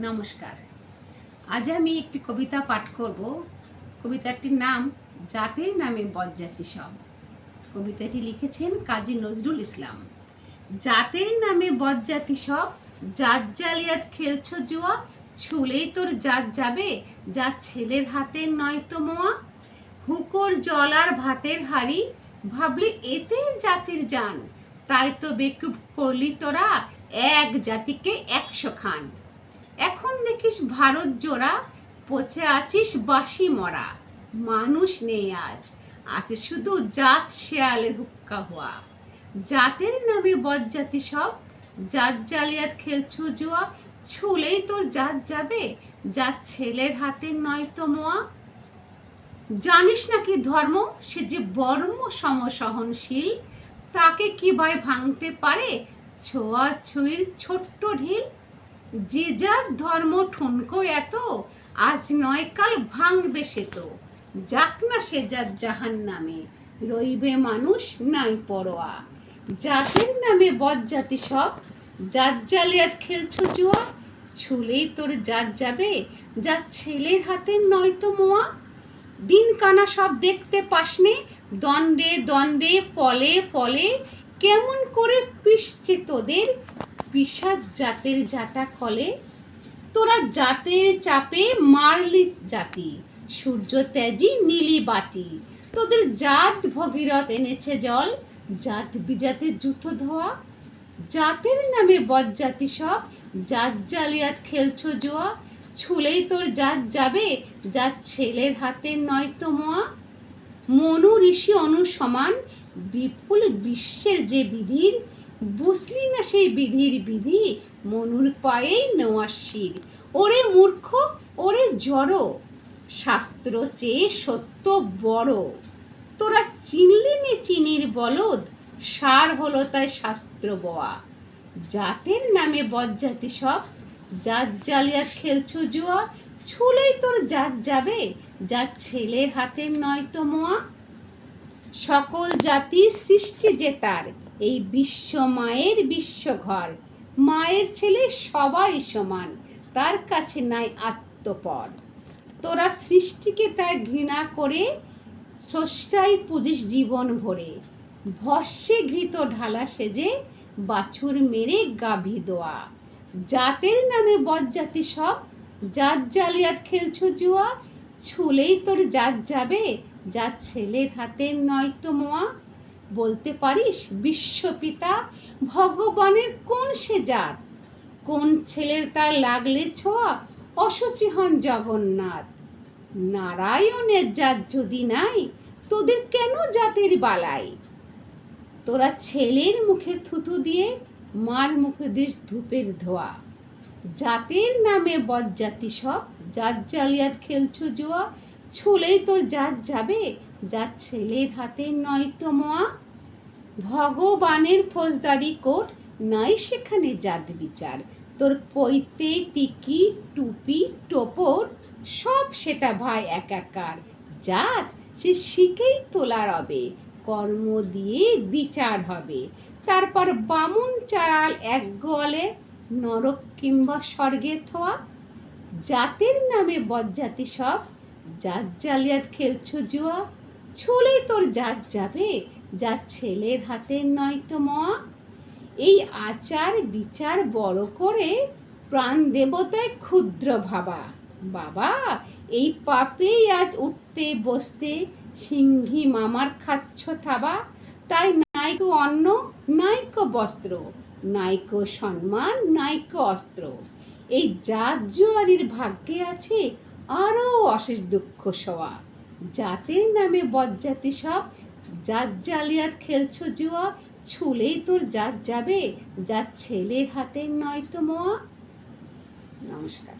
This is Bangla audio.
নমস্কার। আজ আমি একটি কবিতা পাঠ করব। কবিতাটির নাম জাতের নামে বজ্জাতি সব। কবিতাটি লিখেছেন কাজী নজরুল ইসলাম। জাতের নামে বজ্জাতি সব, জাত জালিয়াত খেলছো জুয়া, ছুলেই তোর জাত যাবে, জাত ছেলের হাতের নয়তো মোয়া। হুকোর জল আর ভাতের হাড়ি, ভাবলি এতে জাতির জান, তাই তো বেকুব করলি তোরা এক জাতিকে 100 খান। এখন দেখিস ভারত জোড়া, পচে আছিস বাসি মরা। মানুষ নেই আজ, আছে শুধু জাত শেয়ালের হুক্কা হওয়া। জাতের নামে বজ্জাতি সব, জাত জালিয়াত খেলছো জুয়া, ছুলেই তোর জাত যাবে, জাত ছেলের হাতের নয়তো মোয়া। জানিস নাকি ধর্ম, সে যে বর্ম সমসহনশীল, তাকে কি ভাই ভাঙতে পারে ছোঁয়া ছুঁইর ছোট্ট ঢিল। যে যার ধর্ম ঠুনকো এত, আজ নয় কাল ভাঙবে সে তো, যাক না সে যার জাহান নামে, রইবে মানুষ নাই পরোয়া। জাতের নামে বজ্জাতি সব, জাত জালিয়াত খেলছো জুয়া, ছুলেই তোর জাত যাবে, যার ছেলের হাতের নয়তো মোয়া। দিন কানা সব দেখতে পাসনে, দণ্ডে দণ্ডে পলে পলে, কেমন করে পিষছে তোদের পিসাদ জাতের জাটা কলে। তোরা জাতের চাপে মারলি জাতি, সূর্য তেজি নীলি বাতি। তোদের জাত ভগীরথ এনেছে জল, জাত বিজাতির জুতো ধোয়া। জাতের নামে বজ্জাতি সব, জাত জালিয়াত খেলছো জুয়া, ছুলেই তোর জাত যাবে, জাত ছেলের হাতের নয়তো মোয়া। মনু ঋষি অনুসমান বিপুল বিশ্বের যে বিধির, বুঝলি না সেই বিধির বিধি, মনুর পায়েই নেওয়া শির। ওরে মূর্খ, ওরে জড়, শাস্ত্র চেয়ে সত্য বড়। তোরা চিনলি নে চিনির বলদ, সার হলো তাই শাস্ত্র বোয়া। জাতের নামে বজ্জাতি সব, জাত জালিয়াত খেলছো জুয়া, ছুলেই তোর জাত যাবে, জাত ছেলের হাতের নয়তো মোয়া। সকল জাতির সৃষ্টি যে তার, এই বিশ্ব মায়ের বিশ্বঘর। মায়ের ছেলে সবাই সমান, তার কাছে নাই আত্মপর। তোরা সৃষ্টিকে তাই ঘৃণা করে, স্রষ্টাই পুজিস জীবন ভরে। ভস্যে ঘৃত ঢালা সেজে, বাছুর মেরে গাভী দোয়া। জাতের নামে বজ্জাতি সব, জাত জালিয়াত খেলছো জুয়া, ছুলেই তোর জাত যাবে, জাত ছেলের হাতের নয়তো মোয়া। বলতে পারিস বিশ্বপিতা ভগবানের কোন সে জাত, কোন ছেলের তার লাগলে ছোঁয়া, অসুচি হন জগন্নাথ। নারায়ণের জাত যদি নাই, তোদের কেন জাতের বালাই। তোরা ছেলের মুখে থুতু দিয়ে, মার মুখে দিস ধূপের ধোয়া। জাতের নামে বজ্জাতি সব, জাত জালিয়াত খেলছো জুয়া, ছুলেই তোর জাত যাবে, জাত ছেলের হাতের নয়তো মোয়া। ভগবানের ফৌজদারি কোর্ট, নাই সেখানে জাত বিচার। তোর পৈতে টিকি টুপি টোপর, সব সেটা ভাই একাকার। জাত সে শিখেই তোলা রবে, কর্ম দিয়ে বিচার হবে। তারপর বামুন চাল এক গোয়ালে, নরক কিংবা স্বর্গে থোয়া। জাতের নামে বজ্জাতি সব, জাত জালিয়াত খেলছো জুয়া, ছুলেই তোর জাত যাবে, জাত ছেলের হাতের নয়তো মোয়া। এই আচার বিচার বড় করে, প্রাণ দেবতায় ক্ষুদ্র ভাবা। বাবা, এই পাপেই আজ উঠতে বসতে, সিংহী মামার খাচ্ছ থাবা। তাই নাইকো অন্ন, নাইকো বস্ত্র, নাইকো সম্মান, নাইকো অস্ত্র। এই জাত জুয়ারির ভাগ্যে আছে আরও অশেষ দুঃখ সওয়া। জাতের নামে বজ্জাতি সব, জাত জালিয়াত খেলছো জুয়া, ছুলেই তোর জাত যাবে, জাত ছেলের হাতের নয়তো মোয়া। নমস্কার।